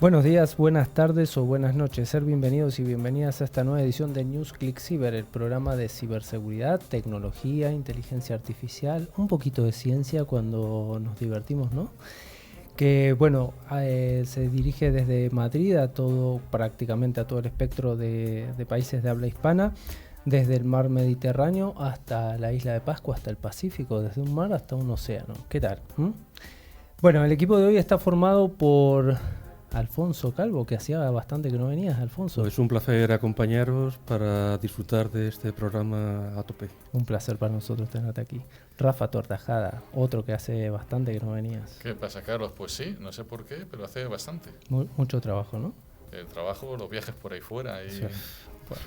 Buenos días, buenas tardes o buenas noches. Ser bienvenidos y bienvenidas a esta nueva edición de News Click Cyber, el programa de ciberseguridad, tecnología, inteligencia artificial, un poquito de ciencia cuando nos divertimos, ¿no? Que bueno, se dirige desde Madrid a prácticamente a todo el espectro de países de habla hispana, desde el mar Mediterráneo hasta la isla de Pascua, hasta el Pacífico, desde un mar hasta un océano. ¿Qué tal? Bueno, el equipo de hoy está formado por Alfonso Calvo, que hacía bastante que no venías, Alfonso. Es un placer acompañaros para disfrutar de este programa a tope. Un placer para nosotros tenerte aquí. Rafa Tortajada, otro que hace bastante que no venías. ¿Qué pasa, Carlos? Pues sí, no sé por qué, pero hace bastante. Mucho trabajo, ¿no? El trabajo, los viajes por ahí fuera. Y... Sí. Bueno,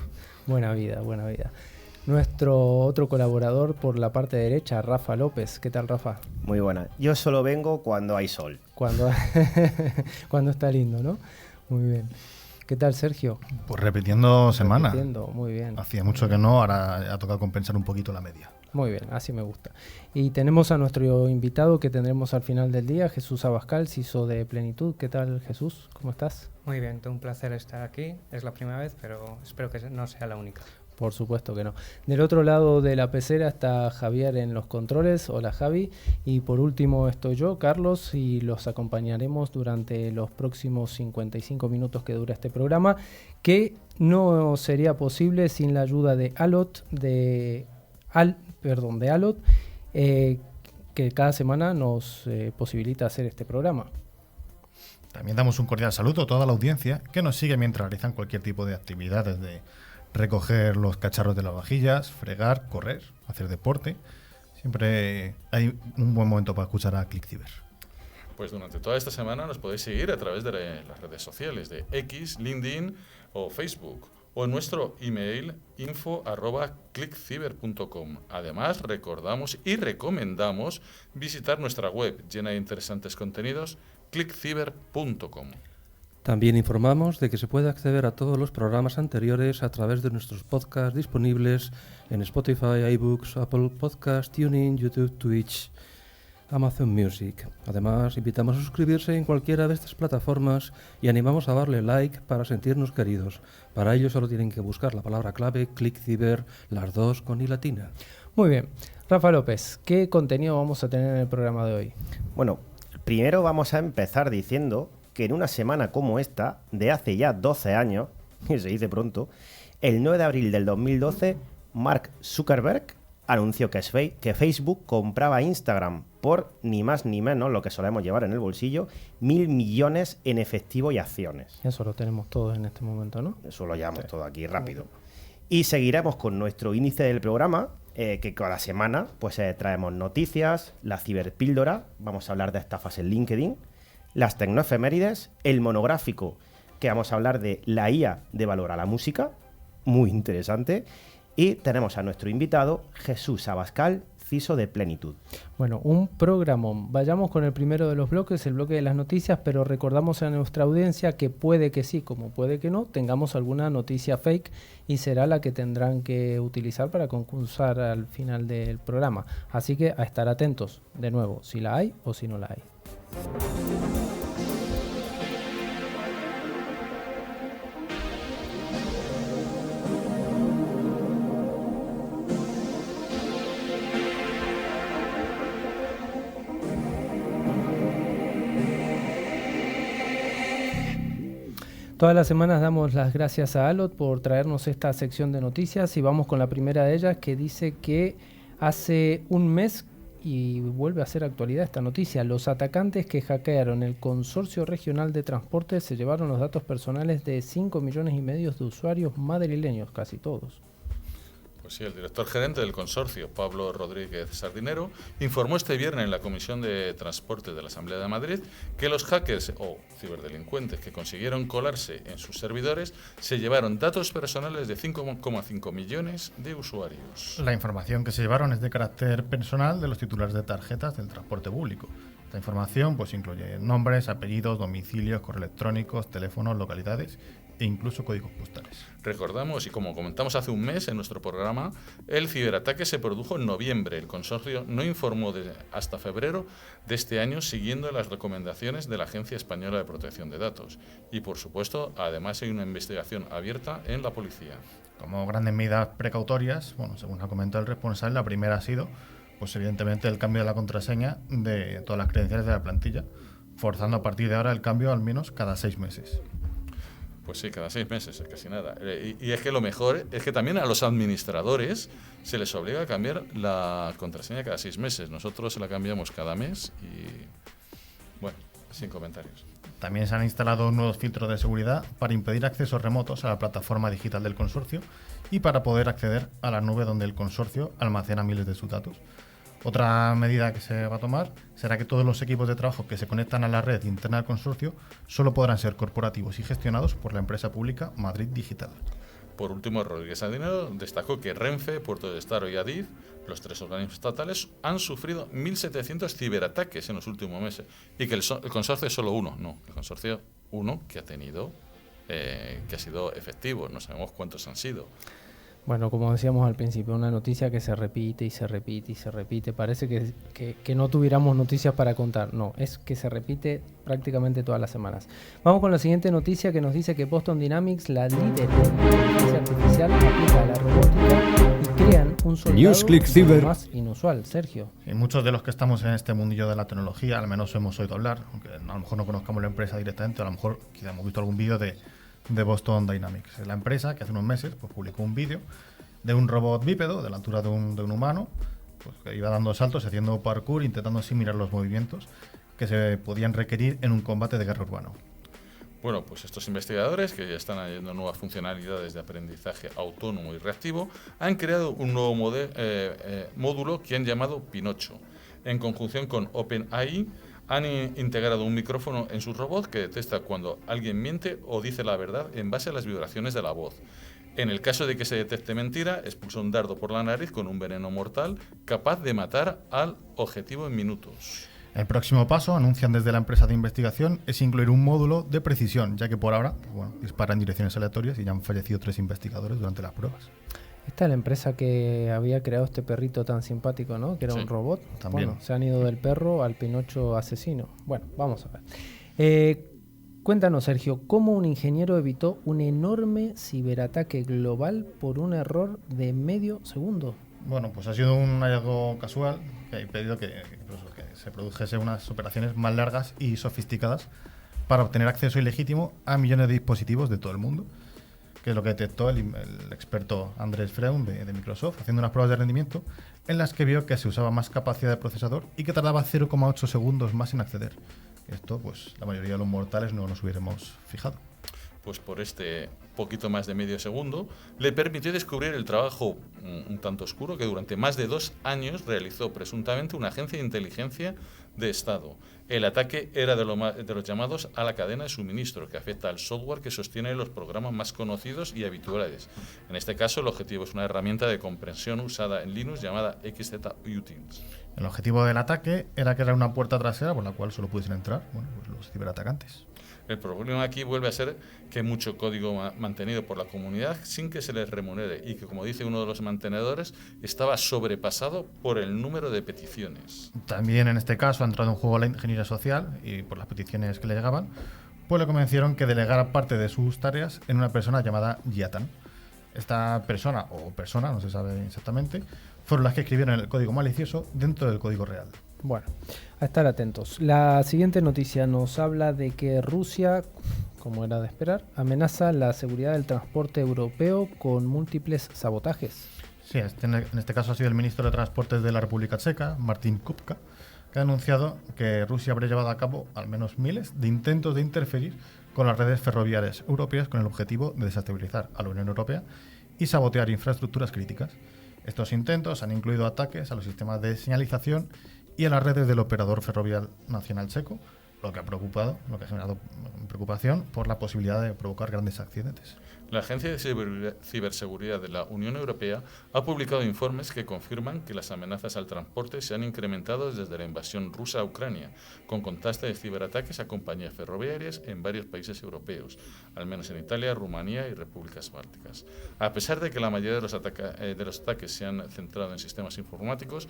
buena vida, buena vida. Nuestro otro colaborador por la parte derecha, Rafa López. ¿Qué tal, Rafa? Muy buena. Yo solo vengo cuando hay sol. Cuando está lindo, ¿no? Muy bien. ¿Qué tal, Sergio? Pues repitiendo semana. Muy bien. Hacía mucho que no, ahora ha tocado compensar un poquito la media. Muy bien, así me gusta. Y tenemos a nuestro invitado que tendremos al final del día, Jesús Abascal, CISO de Plenitud. ¿Qué tal, Jesús? ¿Cómo estás? Muy bien, un placer estar aquí. Es la primera vez, pero espero que no sea la única. Por supuesto que no. Del otro lado de la pecera está Javier en los controles. Hola, Javi. Y por último estoy yo, Carlos, y los acompañaremos durante los próximos 55 minutos que dura este programa, que no sería posible sin la ayuda de Alot, que cada semana nos posibilita hacer este programa. También damos un cordial saludo a toda la audiencia que nos sigue mientras realizan cualquier tipo de actividades de recoger los cacharros de las vajillas, fregar, correr, hacer deporte. Siempre hay un buen momento para escuchar a ClickCyber. Pues durante toda esta semana nos podéis seguir a través de las redes sociales de X, LinkedIn o Facebook, o en nuestro email info@clickcyber.com. Además, recordamos y recomendamos visitar nuestra web llena de interesantes contenidos, clickcyber.com. También informamos de que se puede acceder a todos los programas anteriores a través de nuestros podcasts disponibles en Spotify, iBooks, Apple Podcasts, TuneIn, YouTube, Twitch, Amazon Music. Además, invitamos a suscribirse en cualquiera de estas plataformas y animamos a darle like para sentirnos queridos. Para ello solo tienen que buscar la palabra clave ClickCyber, las dos con i latina. Muy bien. Rafa López, ¿qué contenido vamos a tener en el programa de hoy? Bueno, primero vamos a empezar diciendo que en una semana como esta, de hace ya 12 años, y se dice pronto, el 9 de abril del 2012, Mark Zuckerberg anunció que Facebook compraba Instagram por ni más ni menos, lo que solemos llevar en el bolsillo, 1.000 millones en efectivo y acciones. Eso lo tenemos todos en este momento, ¿no? Eso lo llevamos todo aquí rápido. Y seguiremos con nuestro índice del programa, que cada semana pues traemos noticias, la ciberpíldora, vamos a hablar de estafas en LinkedIn, las tecnoefemérides, el monográfico, que vamos a hablar de la IA de valor a la música, muy interesante, y tenemos a nuestro invitado, Jesús Abascal, CISO de Plenitud. Bueno, un programón. Vayamos con el primero de los bloques, el bloque de las noticias, pero recordamos a nuestra audiencia que puede que sí, como puede que no, tengamos alguna noticia fake y será la que tendrán que utilizar para concursar al final del programa. Así que a estar atentos, de nuevo, si la hay o si no la hay. Todas las semanas damos las gracias a Alot por traernos esta sección de noticias y vamos con la primera de ellas, que dice que hace un mes, y vuelve a ser actualidad esta noticia, los atacantes que hackearon el Consorcio Regional de Transporte se llevaron los datos personales de 5,5 millones de usuarios madrileños, casi todos. Pues sí, el director gerente del consorcio, Pablo Rodríguez Sardinero, informó este viernes en la Comisión de Transporte de la Asamblea de Madrid que los hackers o ciberdelincuentes que consiguieron colarse en sus servidores se llevaron datos personales de 5,5 millones de usuarios. La información que se llevaron es de carácter personal de los titulares de tarjetas del transporte público. Esta información pues incluye nombres, apellidos, domicilios, correos electrónicos, teléfonos, localidades e incluso códigos postales. Recordamos, y como comentamos hace un mes en nuestro programa, el ciberataque se produjo en noviembre. El consorcio no informó hasta febrero de este año, siguiendo las recomendaciones de la Agencia Española de Protección de Datos. Y, por supuesto, además hay una investigación abierta en la policía. Como grandes medidas precautorias, bueno, según ha comentado el responsable, la primera ha sido, pues evidentemente, el cambio de la contraseña de todas las credenciales de la plantilla, forzando a partir de ahora el cambio al menos cada 6 meses. Pues sí, cada 6 meses, casi nada. Y es que lo mejor es que también a los administradores se les obliga a cambiar la contraseña cada 6 meses. Nosotros la cambiamos cada mes y, bueno, sin comentarios. También se han instalado nuevos filtros de seguridad para impedir accesos remotos a la plataforma digital del consorcio y para poder acceder a la nube donde el consorcio almacena miles de sus datos. Otra medida que se va a tomar será que todos los equipos de trabajo que se conectan a la red interna del consorcio solo podrán ser corporativos y gestionados por la empresa pública Madrid Digital. Por último, Rodríguez Sardinero destacó que Renfe, Puerto del Estado y Adif, los 3 organismos estatales, han sufrido 1.700 ciberataques en los últimos meses y que el consorcio es solo uno. No, el consorcio uno que ha tenido, que ha sido efectivo. No sabemos cuántos han sido. Bueno, como decíamos al principio, una noticia que se repite y se repite y se repite. Parece que no tuviéramos noticias para contar. No, es que se repite prácticamente todas las semanas. Vamos con la siguiente noticia que nos dice que Boston Dynamics, la líder de inteligencia artificial, aplica a la robótica y crean un soldado más inusual. Sergio. Y muchos de los que estamos en este mundillo de la tecnología, al menos hemos oído hablar, aunque a lo mejor no conozcamos la empresa directamente, a lo mejor quizá hemos visto algún vídeo de Boston Dynamics. Es la empresa que hace unos meses pues, publicó un vídeo de un robot bípedo de la altura de un humano, pues, que iba dando saltos, haciendo parkour, intentando asimilar los movimientos que se podían requerir en un combate de guerra urbano. Bueno, pues estos investigadores, que ya están añadiendo nuevas funcionalidades de aprendizaje autónomo y reactivo, han creado un nuevo módulo que han llamado Pinocho. En conjunción con OpenAI, han integrado un micrófono en su robot que detecta cuando alguien miente o dice la verdad en base a las vibraciones de la voz. En el caso de que se detecte mentira, expulsa un dardo por la nariz con un veneno mortal capaz de matar al objetivo en minutos. El próximo paso, anuncian desde la empresa de investigación, es incluir un módulo de precisión, ya que por ahora dispara en direcciones aleatorias y ya han fallecido 3 investigadores durante las pruebas. Esta es la empresa que había creado este perrito tan simpático, ¿no? Que era un robot. También. Bueno, se han ido del perro al Pinocho asesino. Bueno, vamos a ver. Cuéntanos, Sergio, ¿cómo un ingeniero evitó un enorme ciberataque global por un error de medio segundo? Bueno, pues ha sido un hallazgo casual que ha impedido que se produjese unas operaciones más largas y sofisticadas para obtener acceso ilegítimo a millones de dispositivos de todo el mundo, que es lo que detectó el experto Andrés Freund de Microsoft, haciendo unas pruebas de rendimiento en las que vio que se usaba más capacidad de procesador y que tardaba 0,8 segundos más en acceder. Esto, pues, la mayoría de los mortales no nos hubiéramos fijado. Pues por este poquito más de medio segundo, le permitió descubrir el trabajo un tanto oscuro que durante más de 2 años realizó presuntamente una agencia de inteligencia de Estado. El ataque era de los llamados a la cadena de suministro, que afecta al software que sostiene los programas más conocidos y habituales. En este caso, el objetivo es una herramienta de comprensión usada en Linux llamada XZUtils. El objetivo del ataque era crear una puerta trasera por la cual solo pudiesen entrar pues los ciberatacantes. El problema aquí vuelve a ser que hay mucho código mantenido por la comunidad sin que se les remunere y que, como dice uno de los mantenedores, estaba sobrepasado por el número de peticiones. También en este caso ha entrado en juego la ingeniería social y por las peticiones que le llegaban, pues le convencieron que delegara parte de sus tareas en una persona llamada Yatan. Esta persona, o persona, no se sabe exactamente, fueron las que escribieron el código malicioso dentro del código real. Bueno, a estar atentos. La siguiente noticia nos habla de que Rusia, como era de esperar, amenaza la seguridad del transporte europeo con múltiples sabotajes. Sí, en este caso ha sido el ministro de Transportes de la República Checa, Martin Kupka, que ha anunciado que Rusia habría llevado a cabo al menos miles de intentos de interferir con las redes ferroviarias europeas con el objetivo de desestabilizar a la Unión Europea y sabotear infraestructuras críticas. Estos intentos han incluido ataques a los sistemas de señalización y a las redes del operador ferroviario nacional checo, lo que ha generado preocupación por la posibilidad de provocar grandes accidentes. La Agencia de Ciberseguridad de la Unión Europea ha publicado informes que confirman que las amenazas al transporte se han incrementado desde la invasión rusa a Ucrania, con constantes ciberataques a compañías ferroviarias en varios países europeos, al menos en Italia, Rumanía y repúblicas bálticas. A pesar de que la mayoría de los ataques se han centrado en sistemas informáticos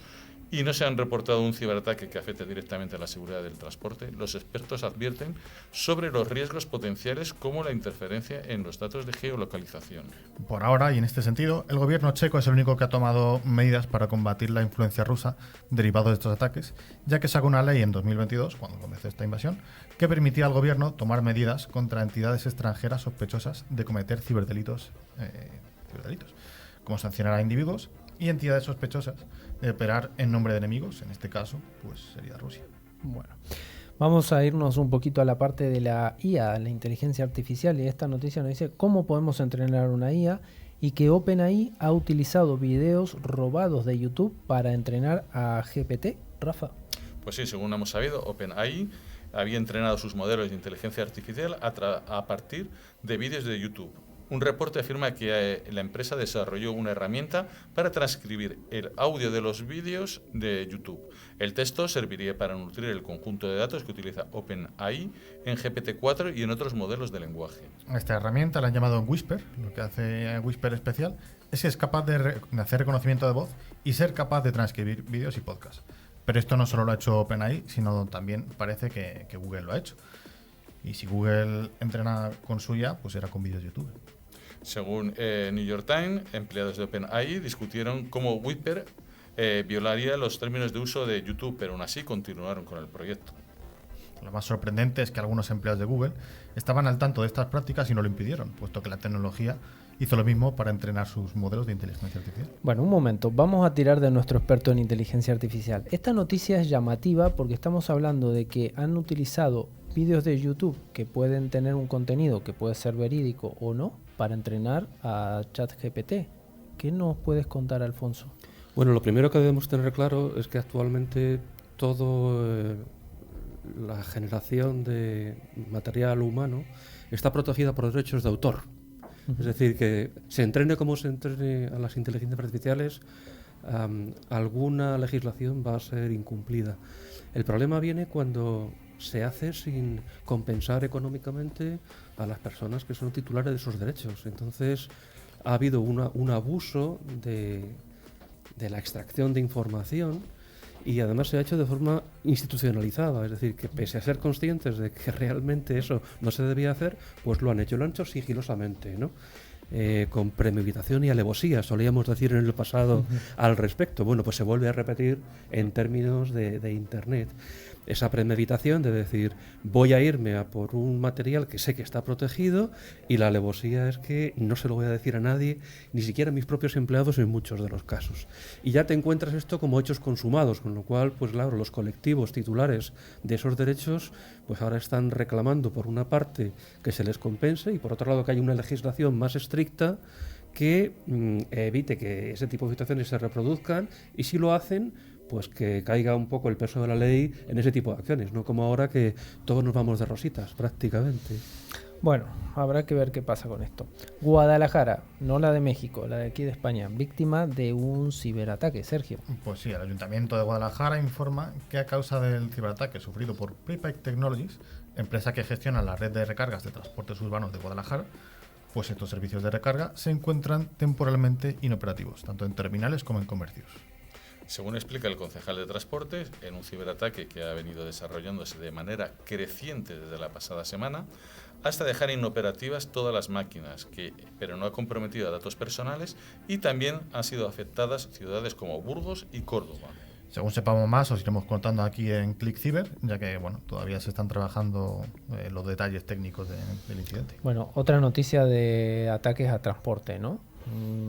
y no se han reportado un ciberataque que afecte directamente a la seguridad del transporte, los expertos advierten sobre los riesgos potenciales como la interferencia en los datos de geolocalización. Por ahora, y en este sentido, el gobierno checo es el único que ha tomado medidas para combatir la influencia rusa derivada de estos ataques, ya que sacó una ley en 2022, cuando comenzó esta invasión, que permitía al gobierno tomar medidas contra entidades extranjeras sospechosas de cometer ciberdelitos, como sancionar a individuos y entidades sospechosas de operar en nombre de enemigos, en este caso, pues sería Rusia. Bueno, vamos a irnos un poquito a la parte de la IA, la inteligencia artificial, y esta noticia nos dice cómo podemos entrenar una IA y que OpenAI ha utilizado videos robados de YouTube para entrenar a GPT. Rafa. Pues sí, según hemos sabido, OpenAI había entrenado sus modelos de inteligencia artificial a partir de vídeos de YouTube. Un reporte afirma que la empresa desarrolló una herramienta para transcribir el audio de los vídeos de YouTube. El texto serviría para nutrir el conjunto de datos que utiliza OpenAI en GPT-4 y en otros modelos de lenguaje. Esta herramienta la han llamado Whisper. Lo que hace Whisper especial es que es capaz de hacer reconocimiento de voz y ser capaz de transcribir vídeos y podcasts. Pero esto no solo lo ha hecho OpenAI, sino también parece que Google lo ha hecho. Y si Google entrena con suya, pues será con vídeos de YouTube. Según New York Times, empleados de OpenAI discutieron cómo Whisper violaría los términos de uso de YouTube, pero aún así continuaron con el proyecto. Lo más sorprendente es que algunos empleados de Google estaban al tanto de estas prácticas y no lo impidieron, puesto que la tecnología hizo lo mismo para entrenar sus modelos de inteligencia artificial. Bueno, un momento, vamos a tirar de nuestro experto en inteligencia artificial. Esta noticia es llamativa porque estamos hablando de que han utilizado vídeos de YouTube que pueden tener un contenido que puede ser verídico o no para entrenar a ChatGPT. ¿Qué nos puedes contar, Alfonso? Bueno, lo primero que debemos tener claro es que actualmente todo la generación de material humano está protegida por derechos de autor. Es decir, que se entrene como se entrene a las inteligencias artificiales, alguna legislación va a ser incumplida. El problema viene cuando se hace sin compensar económicamente a las personas que son titulares de esos derechos. Entonces, ha habido un abuso de la extracción de información y además se ha hecho de forma institucionalizada, es decir, que pese a ser conscientes de que realmente eso no se debía hacer, pues lo han hecho sigilosamente, ¿no? Con premeditación y alevosía, solíamos decir en el pasado al respecto. Bueno, pues se vuelve a repetir en términos de Internet. Esa premeditación de decir, voy a irme a por un material que sé que está protegido, y la alevosía es que no se lo voy a decir a nadie, ni siquiera a mis propios empleados en muchos de los casos. Y ya te encuentras esto como hechos consumados, con lo cual, pues claro, los colectivos titulares de esos derechos, pues ahora están reclamando por una parte que se les compense y por otro lado que haya una legislación más estricta que evite que ese tipo de situaciones se reproduzcan, y si lo hacen, pues que caiga un poco el peso de la ley en ese tipo de acciones, no como ahora que todos nos vamos de rositas prácticamente. Bueno, habrá que ver qué pasa con esto. Guadalajara, no la de México, la de aquí de España, víctima de un ciberataque. Sergio. Pues sí, el Ayuntamiento de Guadalajara informa que a causa del ciberataque sufrido por Prepaid Technologies, empresa que gestiona la red de recargas de transportes urbanos de Guadalajara, pues estos servicios de recarga se encuentran temporalmente inoperativos, tanto en terminales como en comercios. Según explica el concejal de Transportes, en un ciberataque que ha venido desarrollándose de manera creciente desde la pasada semana, hasta dejar inoperativas todas las máquinas, pero no ha comprometido a datos personales, y también han sido afectadas ciudades como Burgos y Córdoba. Según sepamos más, os iremos contando aquí en Click Cyber, ya que bueno, todavía se están trabajando los detalles técnicos del incidente. Bueno, otra noticia de ataques a transporte, ¿no?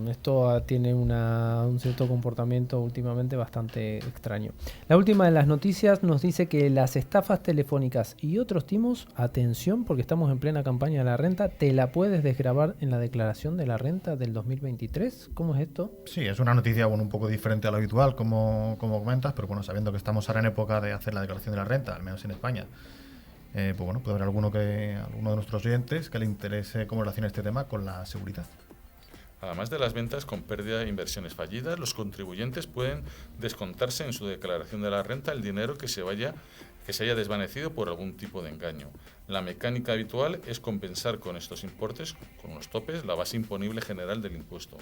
Esto tiene un cierto comportamiento últimamente bastante extraño. La última de las noticias nos dice que las estafas telefónicas y otros timos, atención porque estamos en plena campaña de la renta, te la puedes desgravar en la declaración de la renta del 2023. ¿Cómo es esto? Sí, es una noticia un poco diferente a lo habitual, como comentas, pero bueno, sabiendo que estamos ahora en época de hacer la declaración de la renta, al menos en España, Pues bueno, puede haber alguno de nuestros oyentes que le interese cómo relaciona este tema con la seguridad. Además de las ventas con pérdida e inversiones fallidas, los contribuyentes pueden descontarse en su declaración de la renta el dinero que se haya desvanecido por algún tipo de engaño. La mecánica habitual es compensar con estos importes, con unos topes, la base imponible general del impuesto.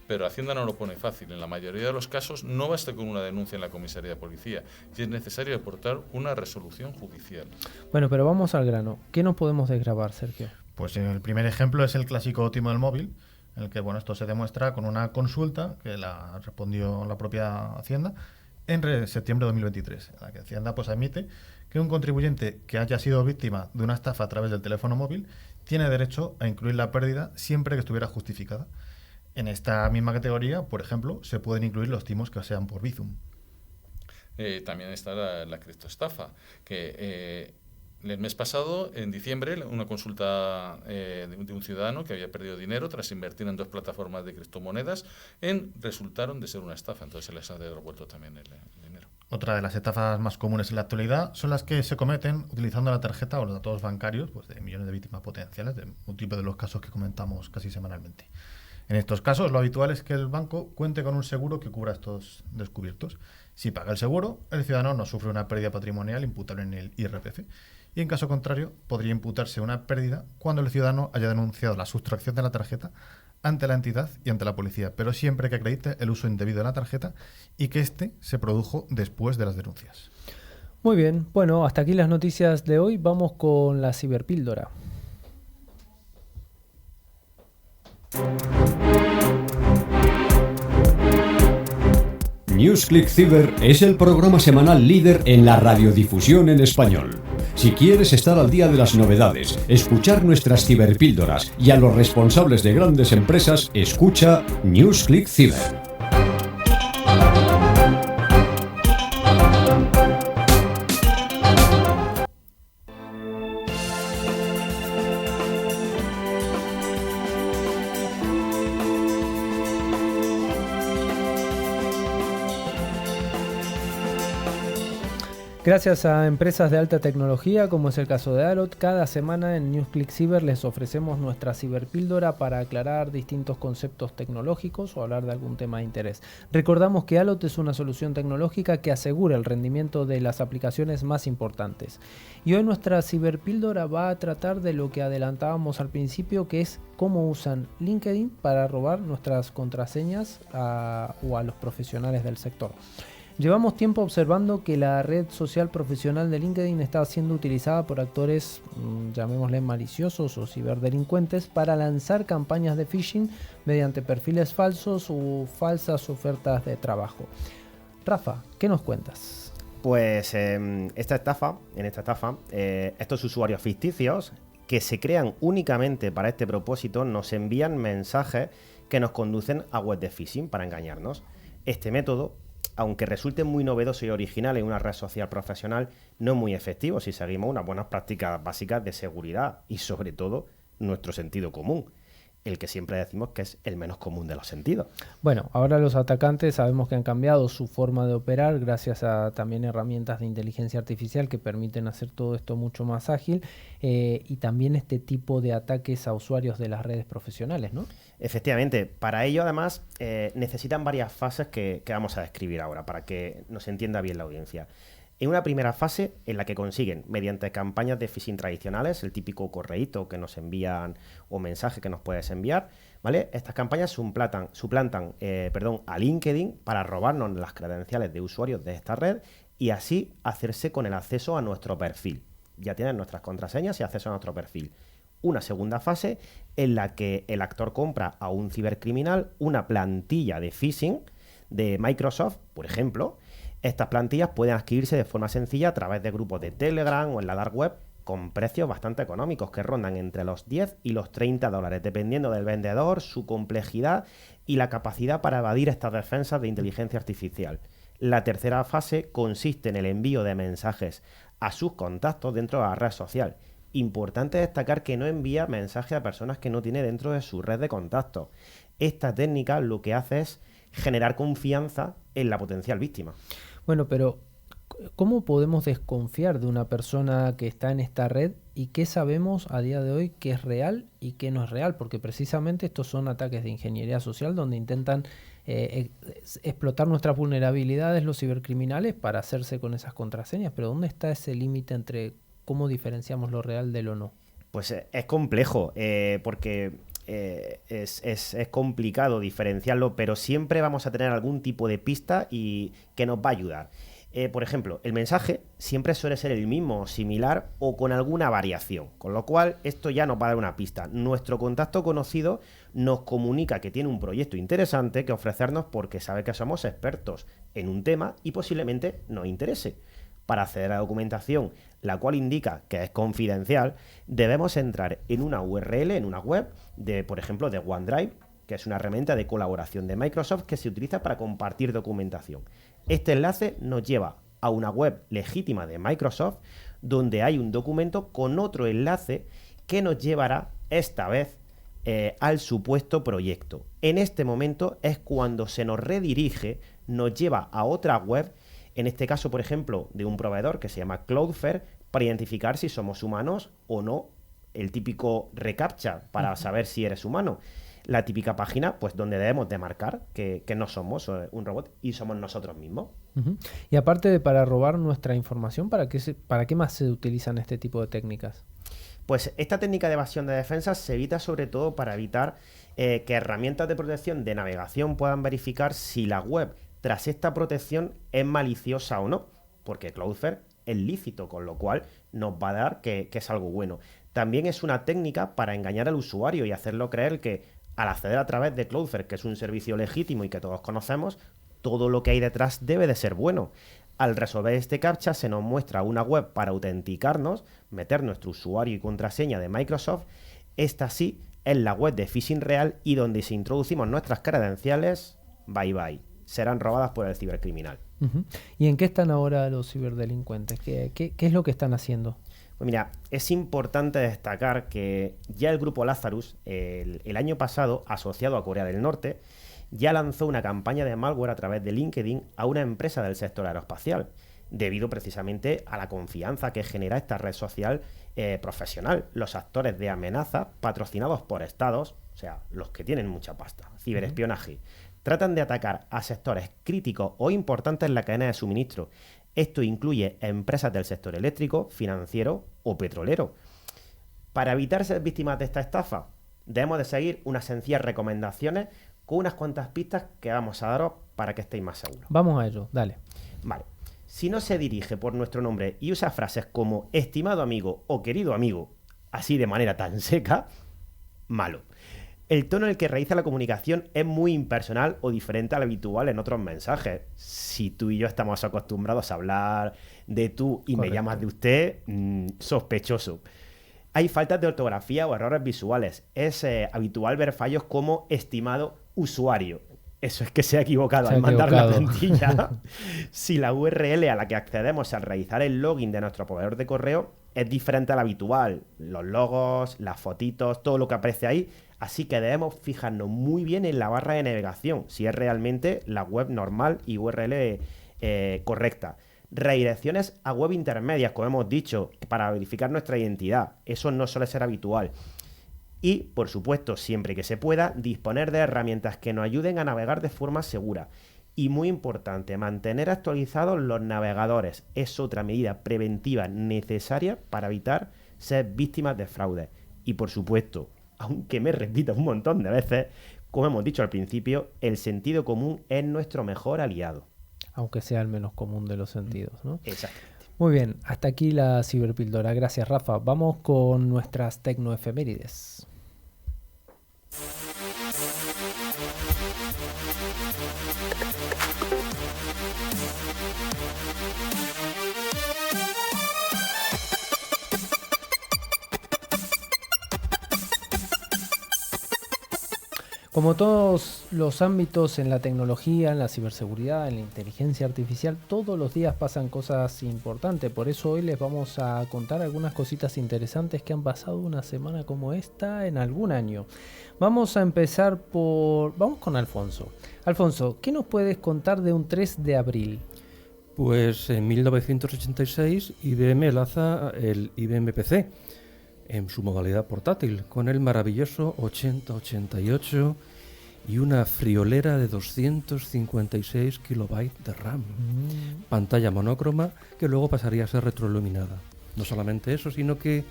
Pero Hacienda no lo pone fácil. En la mayoría de los casos no basta con una denuncia en la comisaría de policía y es necesario aportar una resolución judicial. Bueno, pero vamos al grano. ¿Qué nos podemos desgravar, Sergio? Pues el primer ejemplo es el clásico timo del móvil, en el que esto se demuestra con una consulta que la respondió la propia Hacienda en septiembre de 2023, en la que Hacienda admite que un contribuyente que haya sido víctima de una estafa a través del teléfono móvil tiene derecho a incluir la pérdida siempre que estuviera justificada. En esta misma categoría, por ejemplo, se pueden incluir los timos que sean por Bizum. También está la criptoestafa, que el mes pasado, en diciembre, una consulta de un ciudadano que había perdido dinero tras invertir en 2 plataformas de criptomonedas resultaron de ser una estafa, entonces se les ha devuelto también el dinero. Otra de las estafas más comunes en la actualidad son las que se cometen utilizando la tarjeta o los datos bancarios de millones de víctimas potenciales, de múltiples de los casos que comentamos casi semanalmente. En estos casos, lo habitual es que el banco cuente con un seguro que cubra estos descubiertos. Si paga el seguro, el ciudadano no sufre una pérdida patrimonial imputable en el IRPF. Y en caso contrario, podría imputarse una pérdida cuando el ciudadano haya denunciado la sustracción de la tarjeta ante la entidad y ante la policía, pero siempre que acredite el uso indebido de la tarjeta y que éste se produjo después de las denuncias. Muy bien, bueno, hasta aquí las noticias de hoy. Vamos con la ciberpíldora. NewsClick Cyber es el programa semanal líder en la radiodifusión en español. Si quieres estar al día de las novedades, escuchar nuestras ciberpíldoras y a los responsables de grandes empresas, escucha NewsClick Cyber. Gracias a empresas de alta tecnología, como es el caso de Alot, cada semana en NewsClick Cyber les ofrecemos nuestra ciberpíldora para aclarar distintos conceptos tecnológicos o hablar de algún tema de interés. Recordamos que Alot es una solución tecnológica que asegura el rendimiento de las aplicaciones más importantes. Y hoy nuestra ciberpíldora va a tratar de lo que adelantábamos al principio, que es cómo usan LinkedIn para robar nuestras contraseñas o a los profesionales del sector. Llevamos tiempo observando que la red social profesional de LinkedIn está siendo utilizada por actores, llamémosle maliciosos o ciberdelincuentes, para lanzar campañas de phishing mediante perfiles falsos o falsas ofertas de trabajo. Rafa, ¿qué nos cuentas? Pues esta estafa, estos usuarios ficticios que se crean únicamente para este propósito nos envían mensajes que nos conducen a web de phishing para engañarnos. Este método, aunque resulte muy novedoso y original en una red social profesional, no es muy efectivo si seguimos unas buenas prácticas básicas de seguridad y, sobre todo, nuestro sentido común, el que siempre decimos que es el menos común de los sentidos. Bueno, ahora los atacantes sabemos que han cambiado su forma de operar gracias a también herramientas de inteligencia artificial que permiten hacer todo esto mucho más ágil y también este tipo de ataques a usuarios de las redes profesionales, ¿no? Efectivamente, para ello además necesitan varias fases que vamos a describir ahora para que nos entienda bien la audiencia. En una primera fase en la que consiguen, mediante campañas de phishing tradicionales, el típico correíto que nos envían o mensaje que nos puedes enviar, ¿vale? Estas campañas suplantan a LinkedIn para robarnos las credenciales de usuarios de esta red y así hacerse con el acceso a nuestro perfil. Ya tienen nuestras contraseñas y acceso a nuestro perfil. Una segunda fase en la que el actor compra a un cibercriminal una plantilla de phishing de Microsoft, por ejemplo. Estas plantillas pueden adquirirse de forma sencilla a través de grupos de Telegram o en la dark web con precios bastante económicos que rondan entre los 10 y los $30, dependiendo del vendedor, su complejidad y la capacidad para evadir estas defensas de inteligencia artificial. La tercera fase consiste en el envío de mensajes a sus contactos dentro de la red social. Importante destacar que no envía mensajes a personas que no tiene dentro de su red de contactos. Esta técnica lo que hace es generar confianza en la potencial víctima. Bueno, pero ¿cómo podemos desconfiar de una persona que está en esta red y qué sabemos a día de hoy que es real y qué no es real? Porque precisamente estos son ataques de ingeniería social donde intentan explotar nuestras vulnerabilidades los cibercriminales para hacerse con esas contraseñas. Pero ¿dónde está ese límite entre cómo diferenciamos lo real de lo no? Pues es complejo, porque es complicado diferenciarlo, pero siempre vamos a tener algún tipo de pista y que nos va a ayudar. Por ejemplo, el mensaje siempre suele ser el mismo, similar o con alguna variación, con lo cual esto ya nos va a dar una pista. Nuestro contacto conocido nos comunica que tiene un proyecto interesante que ofrecernos porque sabe que somos expertos en un tema y posiblemente nos interese. Para acceder a la documentación, la cual indica que es confidencial, debemos entrar en una URL, en una web, por ejemplo, de OneDrive, que es una herramienta de colaboración de Microsoft que se utiliza para compartir documentación. Este enlace nos lleva a una web legítima de Microsoft, donde hay un documento con otro enlace que nos llevará, esta vez, al supuesto proyecto. En este momento es cuando se nos redirige, nos lleva a otra web, en este caso, por ejemplo, de un proveedor que se llama Cloudflare, para identificar si somos humanos o no, el típico reCAPTCHA para saber si eres humano. La típica página, pues donde debemos de marcar que no somos un robot y somos nosotros mismos. Uh-huh. Y aparte de para robar nuestra información, ¿para qué más se utilizan este tipo de técnicas? Pues esta técnica de evasión de defensas se evita sobre todo para evitar que herramientas de protección de navegación puedan verificar si la web tras esta protección es maliciosa o no, porque Cloudflare es lícito, con lo cual nos va a dar que es algo bueno. También es una técnica para engañar al usuario y hacerlo creer que al acceder a través de Cloudflare, que es un servicio legítimo y que todos conocemos, todo lo que hay detrás debe de ser bueno. Al resolver este CAPTCHA se nos muestra una web para autenticarnos, meter nuestro usuario y contraseña de Microsoft. Esta sí es la web de phishing real y donde si introducimos nuestras credenciales, bye bye, serán robadas por el cibercriminal. Uh-huh. ¿Y en qué están ahora los ciberdelincuentes? ¿Qué es lo que están haciendo? Pues mira, es importante destacar que ya el grupo Lazarus, el año pasado, asociado a Corea del Norte, ya lanzó una campaña de malware a través de LinkedIn a una empresa del sector aeroespacial, debido precisamente a la confianza que genera esta red social profesional. Los actores de amenaza, patrocinados por estados, o sea, los que tienen mucha pasta, ciberespionaje, tratan de atacar a sectores críticos o importantes en la cadena de suministro. Esto incluye empresas del sector eléctrico, financiero o petrolero. Para evitar ser víctimas de esta estafa, debemos de seguir unas sencillas recomendaciones con unas cuantas pistas que vamos a daros para que estéis más seguros. Vamos a ello, dale. Vale. Si no se dirige por nuestro nombre y usa frases como estimado amigo o querido amigo, así de manera tan seca, malo. El tono en el que realiza la comunicación es muy impersonal o diferente al habitual en otros mensajes. Si tú y yo estamos acostumbrados a hablar de tú y me llamas de usted, sospechoso. Hay faltas de ortografía o errores visuales. Es habitual ver fallos como estimado usuario. Eso es que se ha equivocado al mandar la plantilla. Si la URL a la que accedemos al realizar el login de nuestro proveedor de correo es diferente al habitual, los logos, las fotitos, todo lo que aparece ahí. Así que debemos fijarnos muy bien en la barra de navegación, si es realmente la web normal y URL correcta. Redirecciones a web intermedias, como hemos dicho, para verificar nuestra identidad. Eso no suele ser habitual. Y, por supuesto, siempre que se pueda, disponer de herramientas que nos ayuden a navegar de forma segura. Y muy importante, mantener actualizados los navegadores. Es otra medida preventiva necesaria para evitar ser víctimas de fraude. Y, por supuesto, aunque me repita un montón de veces, como hemos dicho al principio, el sentido común es nuestro mejor aliado. Aunque sea el menos común de los sentidos, ¿no? Exactamente. Muy bien, hasta aquí la ciberpíldora. Gracias, Rafa. Vamos con nuestras tecnoefemérides. Como todos los ámbitos en la tecnología, en la ciberseguridad, en la inteligencia artificial, todos los días pasan cosas importantes. Por eso hoy les vamos a contar algunas cositas interesantes que han pasado una semana como esta en algún año. Vamos a empezar vamos con Alfonso. Alfonso, ¿qué nos puedes contar de un 3 de abril? Pues en 1986 IBM lanza el IBM PC en su modalidad portátil, con el maravilloso 8088 y una friolera de 256 kilobytes de RAM. Pantalla monócroma que luego pasaría a ser retroiluminada. No solamente eso, sino que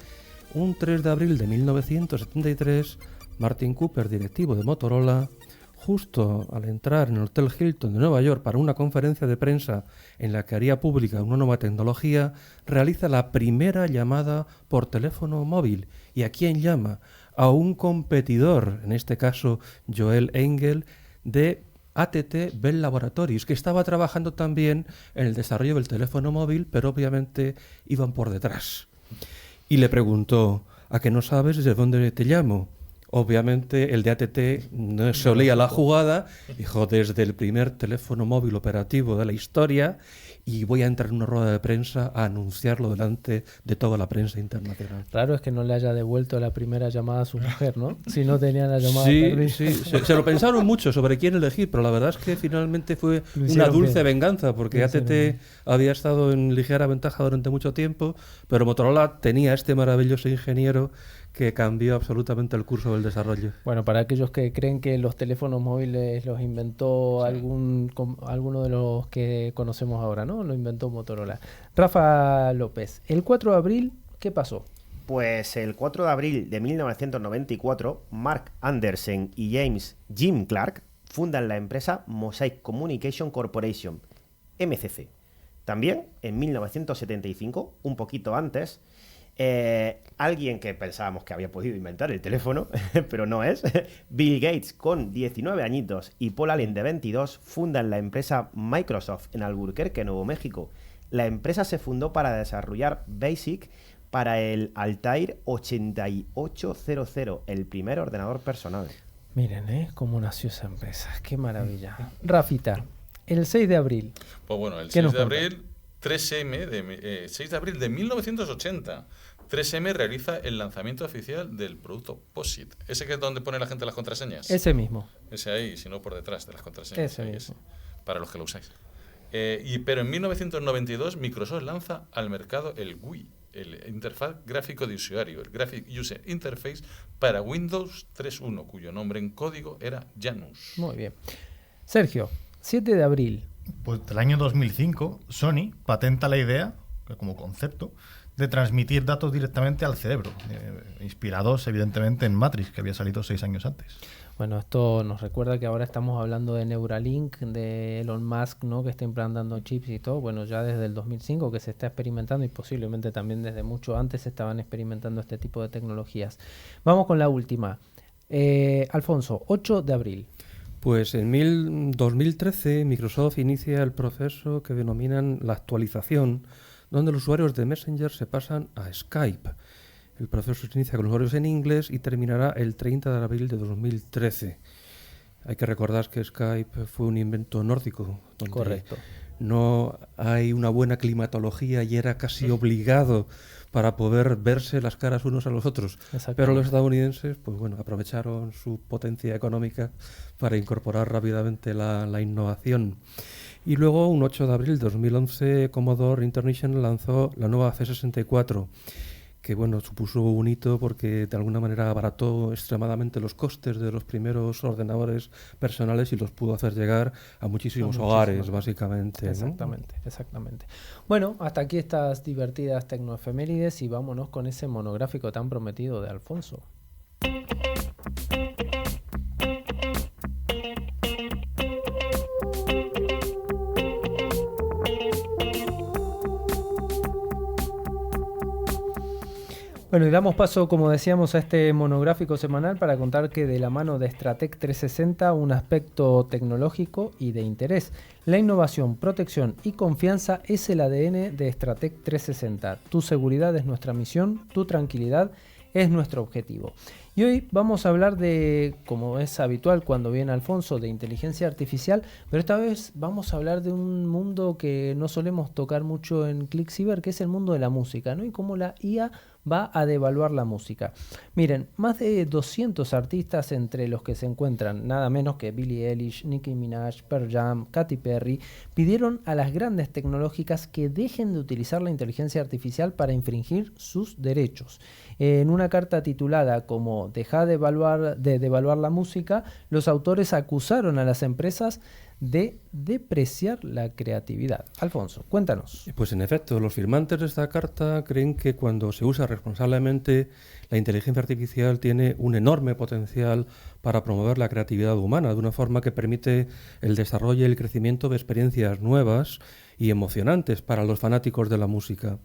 un 3 de abril de 1973, Martin Cooper, directivo de Motorola, justo al entrar en el Hotel Hilton de Nueva York para una conferencia de prensa en la que haría pública una nueva tecnología, realiza la primera llamada por teléfono móvil. ¿Y a quién llama? A un competidor, en este caso Joel Engel, de AT&T Bell Laboratories, que estaba trabajando también en el desarrollo del teléfono móvil, pero obviamente iban por detrás. Y le preguntó: ¿a que no sabes desde dónde te llamo? Obviamente el de AT&T no se olía la jugada, dijo: desde el primer teléfono móvil operativo de la historia, y voy a entrar en una rueda de prensa a anunciarlo delante de toda la prensa internacional. Raro es que no le haya devuelto la primera llamada a su mujer, ¿no? Si no tenía la llamada Sí, perdida. sí, se lo pensaron mucho sobre quién elegir, pero la verdad es que finalmente fue Lo una hicieron dulce bien. venganza, porque Lo hicieron bien. AT&T había estado en ligera ventaja durante mucho tiempo, pero Motorola tenía este maravilloso ingeniero que cambió absolutamente el curso del desarrollo. Bueno, para aquellos que creen que los teléfonos móviles los inventó alguno de los que conocemos ahora, ¿no? Lo inventó Motorola. Rafa López, el 4 de abril, ¿qué pasó? Pues el 4 de abril de 1994, Mark Anderson y Jim Clark fundan la empresa Mosaic Communication Corporation, MCC. También, en 1975, un poquito antes, alguien que pensábamos que había podido inventar el teléfono, pero no es, Bill Gates, con 19 añitos, y Paul Allen, de 22, fundan la empresa Microsoft en Albuquerque, Nuevo México. La empresa se fundó para desarrollar BASIC para el Altair 8800, el primer ordenador personal. Miren, cómo nació esa empresa. Qué maravilla. Rafita, el 6 de abril. Pues bueno, el ¿Qué 6 nos de cuenta? abril, 6 de abril de 1980, 3M realiza el lanzamiento oficial del producto POSIT. Ese que es donde pone la gente las contraseñas. Ese mismo. Ese ahí, si no por detrás de las contraseñas. Ese Ahí mismo. para los que lo usáis. Pero en 1992 Microsoft lanza al mercado el GUI, el Interfaz Gráfico de Usuario, el Graphic User Interface para Windows 3.1, cuyo nombre en código era Janus. Muy bien. Sergio, 7 de abril. Pues del año 2005, Sony patenta la idea, como concepto, de transmitir datos directamente al cerebro, inspirados evidentemente en Matrix, que había salido 6 años antes. Bueno, esto nos recuerda que ahora estamos hablando de Neuralink, de Elon Musk, ¿no? Que está implantando chips y todo. Bueno, ya desde el 2005 que se está experimentando, y posiblemente también desde mucho antes se estaban experimentando este tipo de tecnologías. Vamos con la última. Alfonso, 8 de abril. Pues en 2013 Microsoft inicia el proceso que denominan la actualización, donde los usuarios de Messenger se pasan a Skype. El proceso se inicia con los usuarios en inglés y terminará el 30 de abril de 2013. Hay que recordar que Skype fue un invento nórdico, donde Correcto. no hay una buena climatología y era casi obligado para poder verse las caras unos a los otros. Pero los estadounidenses, pues bueno, aprovecharon su potencia económica para incorporar rápidamente la innovación. Y luego, un 8 de abril de 2011, Commodore International lanzó la nueva C64, que bueno, supuso un hito porque de alguna manera abarató extremadamente los costes de los primeros ordenadores personales y los pudo hacer llegar a muchísimos hogares, básicamente, ¿no? Exactamente, exactamente. Bueno, hasta aquí estas divertidas tecnoefemérides y vámonos con ese monográfico tan prometido de Alfonso. Bueno, y damos paso, como decíamos, a este monográfico semanal para contar que de la mano de Stratec 360, un aspecto tecnológico y de interés. La innovación, protección y confianza es el ADN de Stratec 360. Tu seguridad es nuestra misión, tu tranquilidad es nuestro objetivo. Y hoy vamos a hablar de, como es habitual cuando viene Alfonso, de inteligencia artificial, pero esta vez vamos a hablar de un mundo que no solemos tocar mucho en ClickCyber, que es el mundo de la música, ¿no? Y cómo la IA va a devaluar la música. Miren, más de 200 artistas, entre los que se encuentran nada menos que Billie Eilish, Nicki Minaj, Pearl Jam, Katy Perry, pidieron a las grandes tecnológicas que dejen de utilizar la inteligencia artificial para infringir sus derechos. En una carta titulada como "Deja de devaluar la música", los autores acusaron a las empresas de depreciar la creatividad. Alfonso, cuéntanos. Pues en efecto, los firmantes de esta carta creen que cuando se usa responsablemente, la inteligencia artificial tiene un enorme potencial para promover la creatividad humana de una forma que permite el desarrollo y el crecimiento de experiencias nuevas y emocionantes para los fanáticos de la música.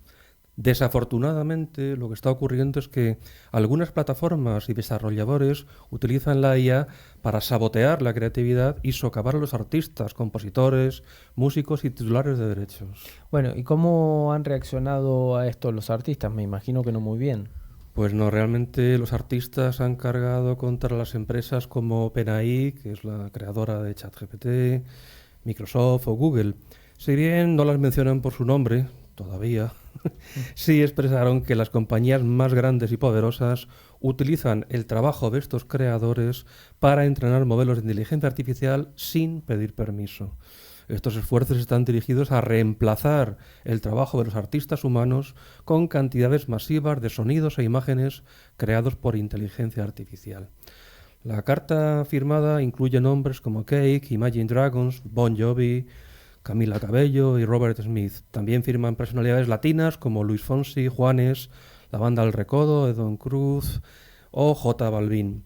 Desafortunadamente, lo que está ocurriendo es que algunas plataformas y desarrolladores utilizan la IA para sabotear la creatividad y socavar a los artistas, compositores, músicos y titulares de derechos. Bueno, ¿y cómo han reaccionado a esto los artistas? Me imagino que no muy bien. Pues no, realmente los artistas han cargado contra las empresas como OpenAI, que es la creadora de ChatGPT, Microsoft o Google. Si bien no las mencionan por su nombre, todavía, sí expresaron que las compañías más grandes y poderosas utilizan el trabajo de estos creadores para entrenar modelos de inteligencia artificial sin pedir permiso. Estos esfuerzos están dirigidos a reemplazar el trabajo de los artistas humanos con cantidades masivas de sonidos e imágenes creados por inteligencia artificial. La carta firmada incluye nombres como Cake, Imagine Dragons, Bon Jovi, Camila Cabello y Robert Smith. También firman personalidades latinas como Luis Fonsi, Juanes, la banda El Recodo, Edon Cruz o J Balvin.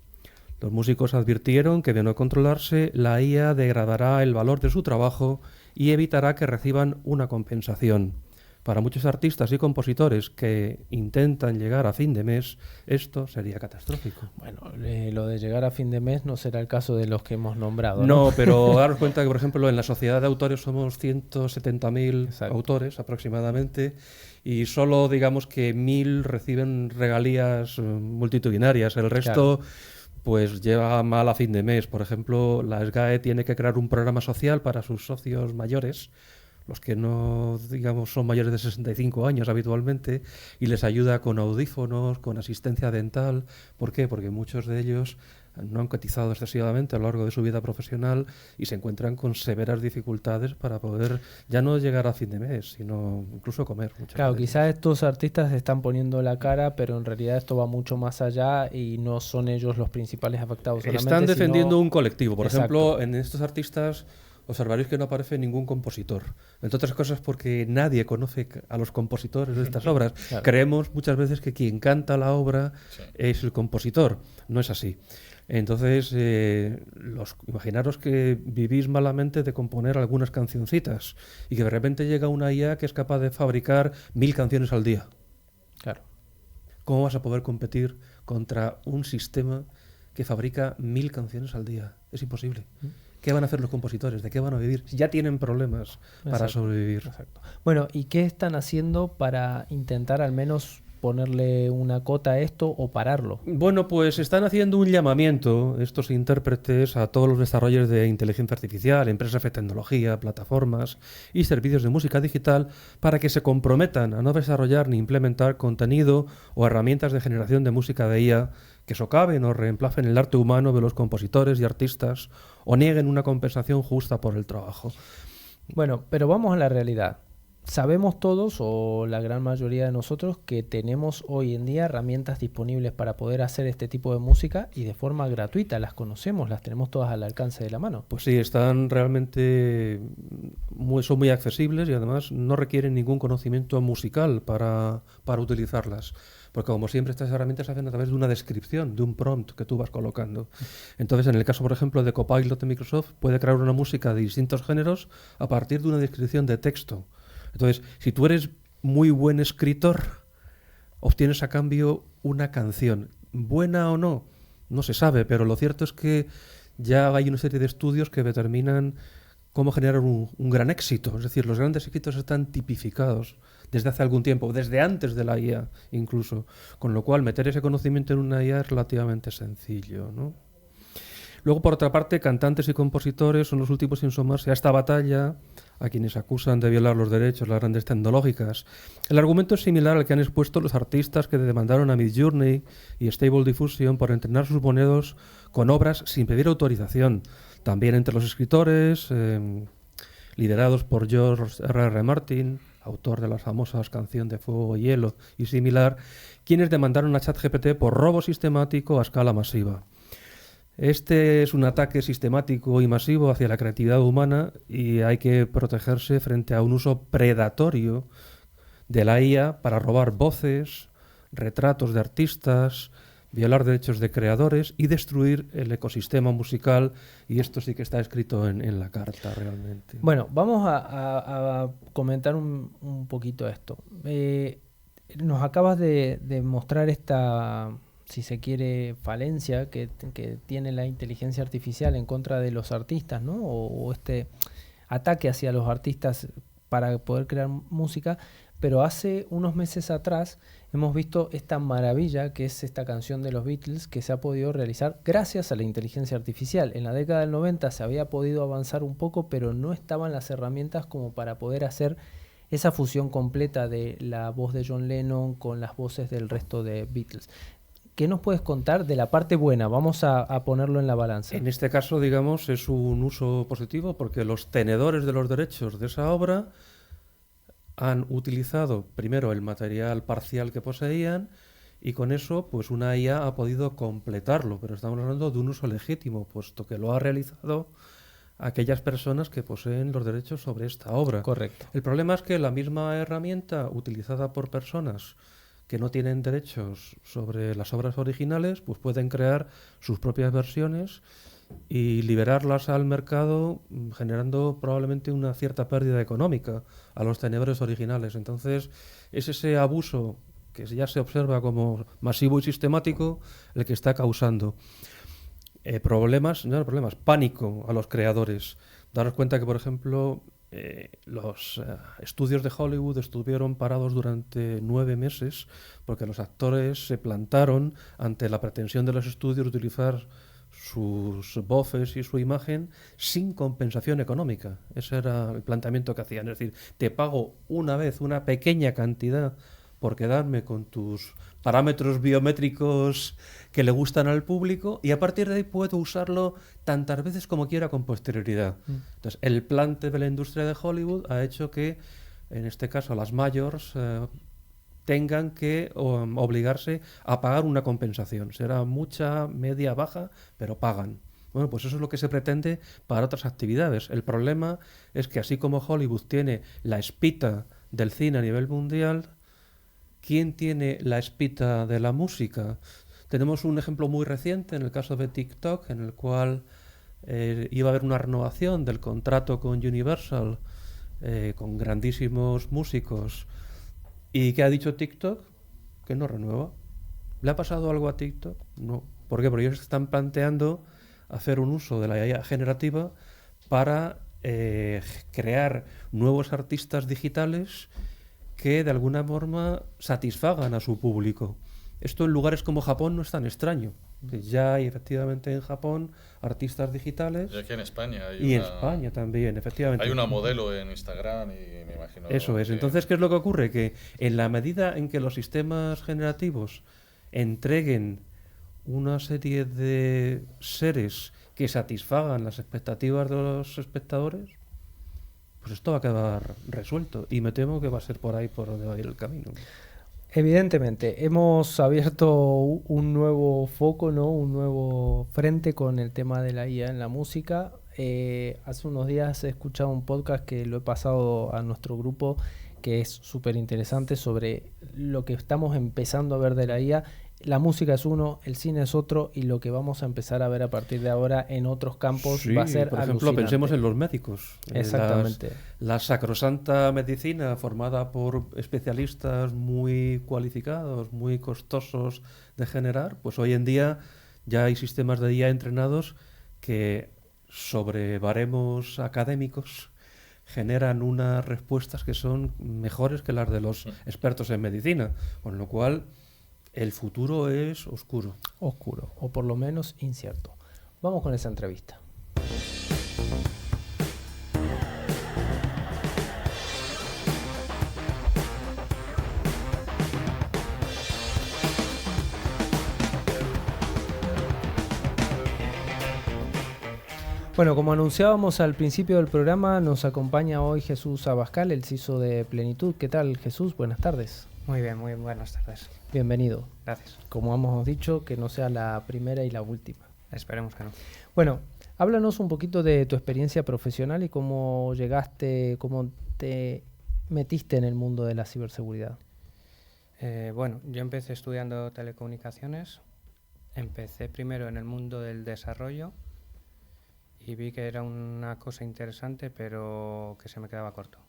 Los músicos advirtieron que de no controlarse, la IA degradará el valor de su trabajo y evitará que reciban una compensación. Para muchos artistas y compositores que intentan llegar a fin de mes, esto sería catastrófico. Bueno, lo de llegar a fin de mes no será el caso de los que hemos nombrado. No, pero daros cuenta que, por ejemplo, en la sociedad de autores somos 170.000 autores aproximadamente y solo digamos que 1.000 reciben regalías multitudinarias. El resto... Claro. Pues lleva mal a fin de mes. Por ejemplo, la SGAE tiene que crear un programa social para sus socios mayores, los que no, digamos, son mayores de 65 años habitualmente, y les ayuda con audífonos, con asistencia dental. ¿Por qué? Porque muchos de ellos no han cotizado excesivamente a lo largo de su vida profesional y se encuentran con severas dificultades para poder ya no llegar a fin de mes, sino incluso comer. Claro, quizás estos artistas están poniendo la cara, pero en realidad esto va mucho más allá y no son ellos los principales afectados solamente. Están defendiendo un colectivo. Por ejemplo, en estos artistas observaréis que no aparece ningún compositor. Entre otras cosas porque nadie conoce a los compositores de estas obras. Claro. Creemos muchas veces que quien canta la obra es el compositor. No es así. Entonces, imaginaros que vivís malamente de componer algunas cancioncitas y que de repente llega una IA que es capaz de fabricar 1.000 canciones al día. Claro. ¿Cómo vas a poder competir contra un sistema que fabrica 1.000 canciones al día? Es imposible. ¿Qué van a hacer los compositores? ¿De qué van a vivir? Si ya tienen problemas para sobrevivir. Exacto. Bueno, ¿y qué están haciendo para intentar al menos ponerle una cota a esto o pararlo? Bueno, pues están haciendo un llamamiento, estos intérpretes, a todos los desarrolladores de inteligencia artificial, empresas de tecnología, plataformas y servicios de música digital para que se comprometan a no desarrollar ni implementar contenido o herramientas de generación de música de IA que socaven o reemplacen el arte humano de los compositores y artistas o nieguen una compensación justa por el trabajo. Bueno, pero vamos a la realidad. Sabemos todos, o la gran mayoría de nosotros, que tenemos hoy en día herramientas disponibles para poder hacer este tipo de música y de forma gratuita. Las conocemos, las tenemos todas al alcance de la mano. Pues sí, están realmente son muy accesibles y además no requieren ningún conocimiento musical para utilizarlas. Porque como siempre estas herramientas se hacen a través de una descripción, de un prompt que tú vas colocando. Entonces, en el caso, por ejemplo, de Copilot de Microsoft, puede crear una música de distintos géneros a partir de una descripción de texto. Entonces, si tú eres muy buen escritor, obtienes a cambio una canción. ¿Buena o no? No se sabe, pero lo cierto es que ya hay una serie de estudios que determinan cómo generar un gran éxito. Es decir, los grandes éxitos están tipificados desde hace algún tiempo, desde antes de la IA incluso. Con lo cual, meter ese conocimiento en una IA es relativamente sencillo, ¿no? Luego, por otra parte, cantantes y compositores son los últimos en sumarse a esta batalla, a quienes acusan de violar los derechos las grandes tecnológicas. El argumento es similar al que han expuesto los artistas que demandaron a Midjourney y Stable Diffusion por entrenar sus modelos con obras sin pedir autorización. También entre los escritores, liderados por George R.R. Martin, autor de las famosas Canción de Fuego y Hielo y similar, quienes demandaron a ChatGPT por robo sistemático a escala masiva. Este es un ataque sistemático y masivo hacia la creatividad humana y hay que protegerse frente a un uso predatorio de la IA para robar voces, retratos de artistas, violar derechos de creadores y destruir el ecosistema musical, y esto sí que está escrito en la carta realmente. Bueno, vamos a comentar un poquito esto. Nos acabas de mostrar esta, si se quiere, falencia que tiene la inteligencia artificial en contra de los artistas, ¿no? O este ataque hacia los artistas para poder crear música, pero hace unos meses atrás hemos visto esta maravilla que es esta canción de los Beatles que se ha podido realizar gracias a la inteligencia artificial. En la década del 90 se había podido avanzar un poco, pero no estaban las herramientas como para poder hacer esa fusión completa de la voz de John Lennon con las voces del resto de Beatles. ¿Qué nos puedes contar de la parte buena? Vamos a ponerlo en la balanza. En este caso, digamos, es un uso positivo porque los tenedores de los derechos de esa obra han utilizado primero el material parcial que poseían y con eso pues una IA ha podido completarlo, pero estamos hablando de un uso legítimo, puesto que lo ha realizado aquellas personas que poseen los derechos sobre esta obra. Correcto. El problema es que la misma herramienta utilizada por personas que no tienen derechos sobre las obras originales, pues pueden crear sus propias versiones y liberarlas al mercado, generando probablemente una cierta pérdida económica a los tenedores originales. Entonces, es ese abuso que ya se observa como masivo y sistemático el que está causando pánico a los creadores. Daros cuenta que, por ejemplo, los estudios de Hollywood estuvieron parados durante 9 meses porque los actores se plantaron ante la pretensión de los estudios de utilizar sus voces y su imagen sin compensación económica. Ese era el planteamiento que hacían. Es decir, te pago una vez una pequeña cantidad por quedarme con tus parámetros biométricos que le gustan al público y a partir de ahí puedo usarlo tantas veces como quiera con posterioridad. Entonces, el plante de la industria de Hollywood ha hecho que, en este caso, las majors tengan que obligarse a pagar una compensación. Será mucha, media, baja, pero pagan. Bueno, pues eso es lo que se pretende para otras actividades. El problema es que así como Hollywood tiene la espita del cine a nivel mundial, ¿quién tiene la espita de la música? Tenemos un ejemplo muy reciente en el caso de TikTok, en el cual iba a haber una renovación del contrato con Universal, con grandísimos músicos. ¿Y qué ha dicho TikTok? Que no renueva. ¿Le ha pasado algo a TikTok? No. ¿Por qué? Porque ellos están planteando hacer un uso de la IA generativa para crear nuevos artistas digitales que de alguna forma satisfagan a su público. Esto en lugares como Japón no es tan extraño. Ya hay efectivamente en Japón artistas digitales. Y aquí en España en España también, efectivamente. Hay una modelo en Instagram y me imagino... Eso es. Entonces, ¿qué es lo que ocurre? Que en la medida en que los sistemas generativos entreguen una serie de seres que satisfagan las expectativas de los espectadores, pues esto va a quedar resuelto. Y me temo que va a ser por ahí por donde va a ir el camino. Evidentemente, hemos abierto un nuevo foco, ¿no? Un nuevo frente con el tema de la IA en la música. Hace unos días he escuchado un podcast que lo he pasado a nuestro grupo, que es súper interesante, sobre lo que estamos empezando a ver de la IA. La música es uno, el cine es otro, y lo que vamos a empezar a ver a partir de ahora en otros campos va a ser por ejemplo, alucinante. pensemos en los médicos. Exactamente. La sacrosanta medicina formada por especialistas muy cualificados, muy costosos de generar, pues hoy en día ya hay sistemas de IA entrenados que sobre baremos académicos generan unas respuestas que son mejores que las de los expertos en medicina, con lo cual el futuro es oscuro. Oscuro, o por lo menos incierto. Vamos con esa entrevista. Bueno, como anunciábamos al principio del programa, nos acompaña hoy Jesús Abascal, el CISO de Plenitud. ¿Qué tal, Jesús? Buenas tardes. Muy bien, muy buenas tardes. Bienvenido. Gracias. Como hemos dicho, que no sea la primera y la última. Esperemos que no. Bueno, háblanos un poquito de tu experiencia profesional y cómo llegaste, cómo te metiste en el mundo de la ciberseguridad. Bueno, yo empecé estudiando telecomunicaciones. Empecé primero en el mundo del desarrollo y vi que era una cosa interesante, pero que se me quedaba corto.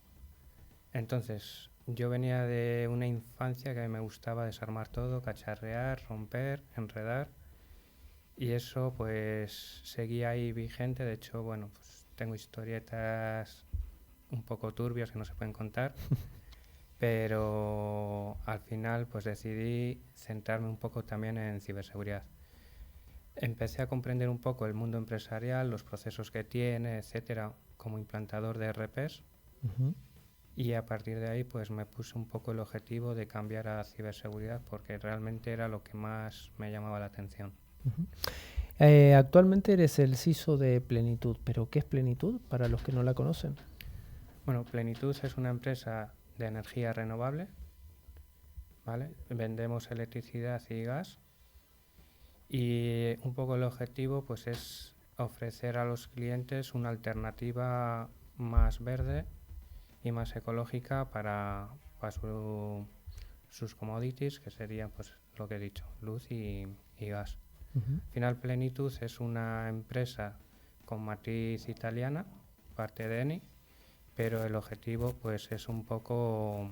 Entonces, yo venía de una infancia que me gustaba desarmar todo, cacharrear, romper, enredar, y eso pues seguía ahí vigente. De hecho, bueno, pues tengo historietas un poco turbias que no se pueden contar, pero al final pues decidí centrarme un poco también en ciberseguridad. Empecé a comprender un poco el mundo empresarial, los procesos que tiene, etcétera, como implantador de ERPs. Y a partir de ahí pues me puse un poco el objetivo de cambiar a ciberseguridad porque realmente era lo que más me llamaba la atención. Actualmente eres el CISO de Plenitud, pero ¿qué es Plenitud para los que no la conocen? Bueno, Plenitud es una empresa de energía renovable, ¿vale? Vendemos electricidad y gas. Y un poco el objetivo pues es ofrecer a los clientes una alternativa más verde y más ecológica para sus commodities, que serían pues lo que he dicho, luz y gas. Al final Plenitud es una empresa con matriz italiana, parte de Eni, pero el objetivo pues es un poco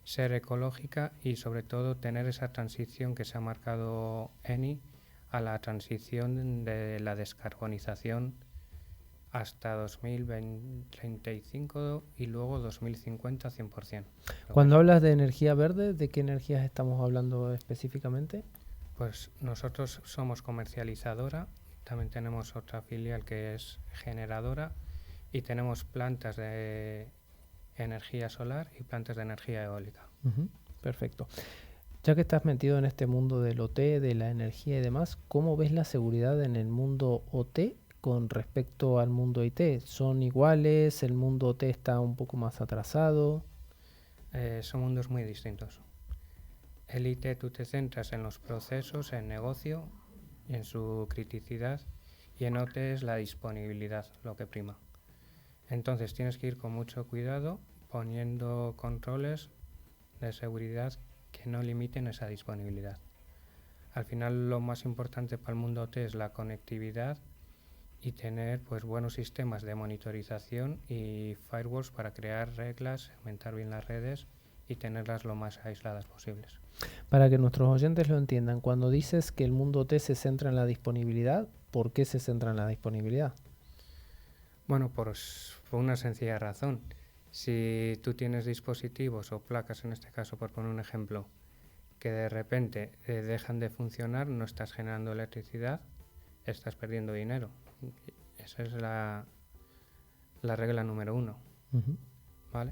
ser ecológica y sobre todo tener esa transición que se ha marcado Eni a la transición de la descarbonización hasta 2035 y luego 2050 100%. Cuando hablas de energía verde, ¿de qué energías estamos hablando específicamente? Pues nosotros somos comercializadora, también tenemos otra filial que es generadora y tenemos plantas de energía solar y plantas de energía eólica. Perfecto. Ya que estás metido en este mundo del OT, de la energía y demás, ¿cómo ves la seguridad en el mundo OT con respecto al mundo IT? ¿Son iguales? ¿El mundo OT está un poco más atrasado? Son mundos muy distintos. El IT tú te centras en los procesos, en negocio, en su criticidad, y en OT es la disponibilidad lo que prima. Entonces tienes que ir con mucho cuidado poniendo controles de seguridad que no limiten esa disponibilidad. Al final lo más importante para el mundo OT es la conectividad y tener pues buenos sistemas de monitorización y firewalls para crear reglas, segmentar bien las redes y tenerlas lo más aisladas posibles. Para que nuestros oyentes lo entiendan, cuando dices que el mundo OT se centra en la disponibilidad, ¿por qué se centra en la disponibilidad? Bueno, por una sencilla razón. Si tú tienes dispositivos o placas, en este caso por poner un ejemplo, que de repente dejan de funcionar, no estás generando electricidad, estás perdiendo dinero. Esa es la regla número 1. ¿Vale?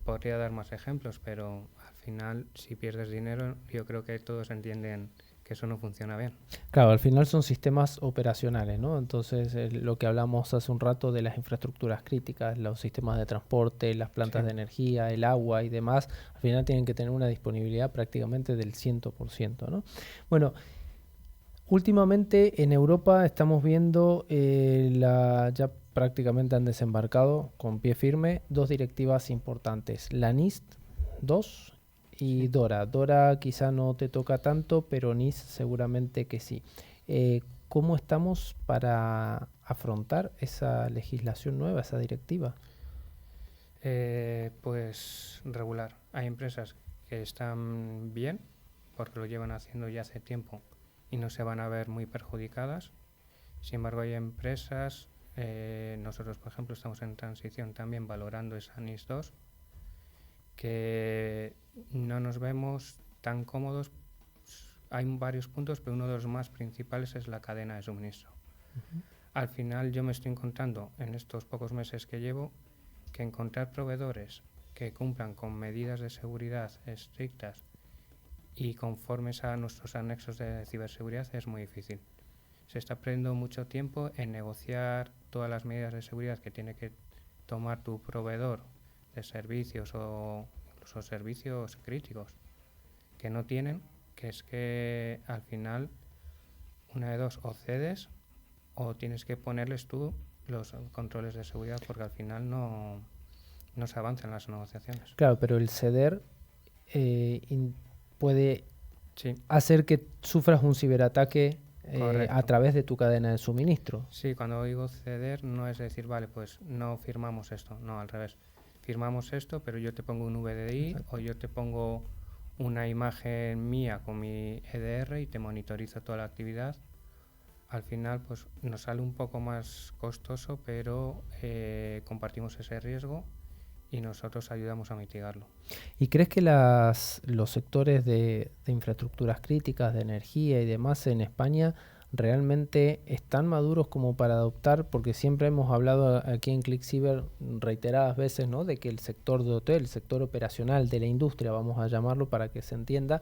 Podría dar más ejemplos, pero al final si pierdes dinero yo creo que todos entienden que eso no funciona bien. Claro, al final son sistemas operacionales, ¿no? Entonces, lo que hablamos hace un rato de las infraestructuras críticas, los sistemas de transporte, las plantas de energía, el agua y demás, al final tienen que tener una disponibilidad prácticamente del 100%, ¿no? Bueno, últimamente en Europa estamos viendo ya prácticamente han desembarcado con pie firme 2 directivas importantes, la NIST 2 y DORA. DORA quizá no te toca tanto, pero NIST seguramente que sí. ¿Cómo estamos para afrontar esa legislación nueva, esa directiva? Pues regular. Hay empresas que están bien porque lo llevan haciendo ya hace tiempo y no se van a ver muy perjudicadas. Sin embargo, hay empresas, nosotros por ejemplo estamos en transición también valorando esa NIS 2, que no nos vemos tan cómodos hay varios puntos, pero uno de los más principales es la cadena de suministro. Al final yo me estoy encontrando en estos pocos meses que llevo que encontrar proveedores que cumplan con medidas de seguridad estrictas y conformes a nuestros anexos de ciberseguridad es muy difícil. Se está perdiendo mucho tiempo en negociar todas las medidas de seguridad que tiene que tomar tu proveedor de servicios o incluso servicios críticos que no tienen, que es que al final una de dos, o cedes o tienes que ponerles tú los controles de seguridad porque al final no se avanzan las negociaciones. Claro, pero el ceder puede hacer que sufras un ciberataque a través de tu cadena de suministro. Sí, cuando digo ceder no es decir, vale, pues no firmamos esto, no, al revés. Firmamos esto, pero yo te pongo un VDI Exacto. O yo te pongo una imagen mía con mi EDR y te monitorizo toda la actividad. Al final pues nos sale un poco más costoso, pero compartimos ese riesgo y nosotros ayudamos a mitigarlo. ¿Y crees que los sectores de infraestructuras críticas, de energía y demás en España realmente están maduros como para adoptar? Porque siempre hemos hablado aquí en ClickCiber reiteradas veces, ¿no?, de que el sector de OT, el sector operacional de la industria, vamos a llamarlo para que se entienda,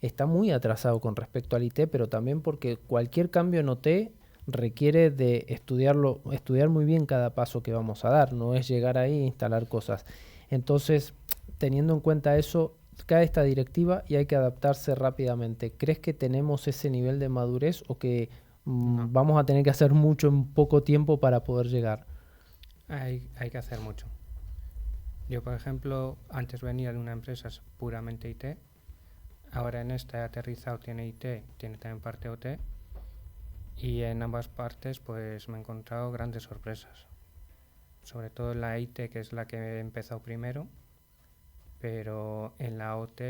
está muy atrasado con respecto al IT, pero también porque cualquier cambio en OT requiere de estudiar muy bien cada paso que vamos a dar, no es llegar ahí e instalar cosas. Entonces, teniendo en cuenta eso, cae esta directiva y hay que adaptarse rápidamente. ¿Crees que tenemos ese nivel de madurez o que vamos a tener que hacer mucho en poco tiempo para poder llegar? Hay que hacer mucho. Yo, por ejemplo, antes venía de una empresa puramente IT, ahora en esta he aterrizado, tiene IT, tiene también parte OT, y en ambas partes pues me he encontrado grandes sorpresas. Sobre todo en la IT, que es la que he empezado primero, pero en la OT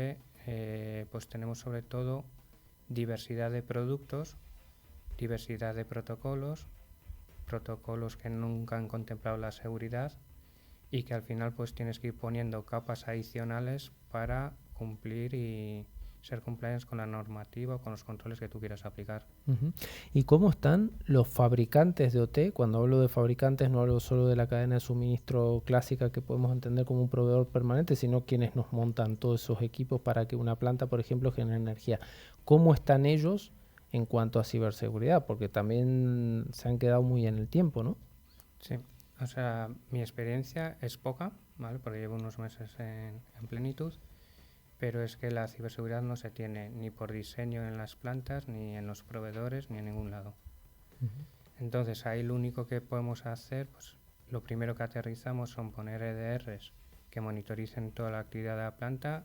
pues tenemos sobre todo diversidad de productos, diversidad de protocolos que nunca han contemplado la seguridad y que al final pues tienes que ir poniendo capas adicionales para cumplir y ser compliance con la normativa o con los controles que tú quieras aplicar. ¿Y cómo están los fabricantes de OT? Cuando hablo de fabricantes no hablo solo de la cadena de suministro clásica que podemos entender como un proveedor permanente, sino quienes nos montan todos esos equipos para que una planta, por ejemplo, genere energía. ¿Cómo están ellos en cuanto a ciberseguridad? Porque también se han quedado muy en el tiempo, ¿no? Sí, o sea, mi experiencia es poca, ¿vale? Porque llevo unos meses en plenitud. Pero es que la ciberseguridad no se tiene ni por diseño en las plantas, ni en los proveedores, ni en ningún lado. Entonces, ahí lo único que podemos hacer, pues lo primero que aterrizamos son poner EDRs que monitoricen toda la actividad de la planta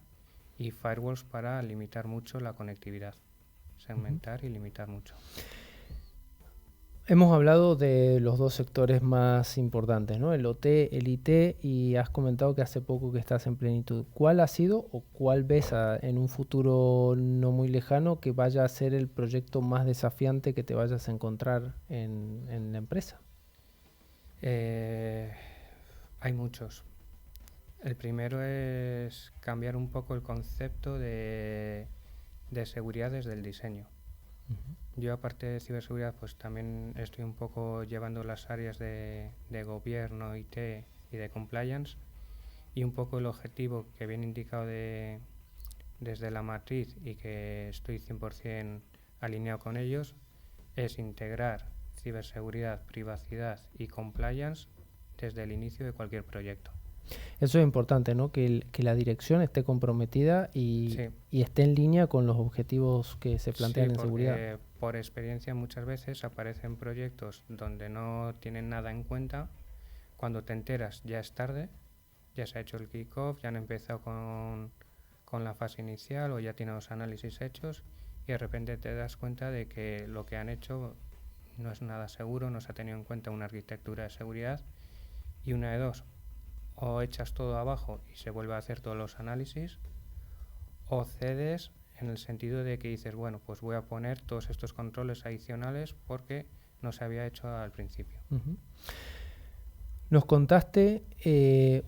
y firewalls para limitar mucho la conectividad, segmentar y limitar mucho. Hemos hablado de los dos sectores más importantes, ¿no? El OT, el IT, y has comentado que hace poco que estás en plenitud. ¿Cuál ha sido o cuál ves en un futuro no muy lejano que vaya a ser el proyecto más desafiante que te vayas a encontrar en la empresa? Hay muchos. El primero es cambiar un poco el concepto de seguridad desde el diseño. Yo, aparte de ciberseguridad, pues también estoy un poco llevando las áreas de gobierno, IT y de compliance, y un poco el objetivo que viene indicado desde la matriz y que estoy 100% alineado con ellos es integrar ciberseguridad, privacidad y compliance desde el inicio de cualquier proyecto. Eso es importante, ¿no? Que la dirección esté comprometida y esté en línea con los objetivos que se plantean en seguridad. Por experiencia muchas veces aparecen proyectos donde no tienen nada en cuenta. Cuando te enteras ya es tarde, ya se ha hecho el kick-off, ya han empezado con la fase inicial o ya tienen los análisis hechos y de repente te das cuenta de que lo que han hecho no es nada seguro, no se ha tenido en cuenta una arquitectura de seguridad y una de dos. O echas todo abajo y se vuelve a hacer todos los análisis, o cedes en el sentido de que dices, bueno, pues voy a poner todos estos controles adicionales porque no se había hecho al principio. Nos contaste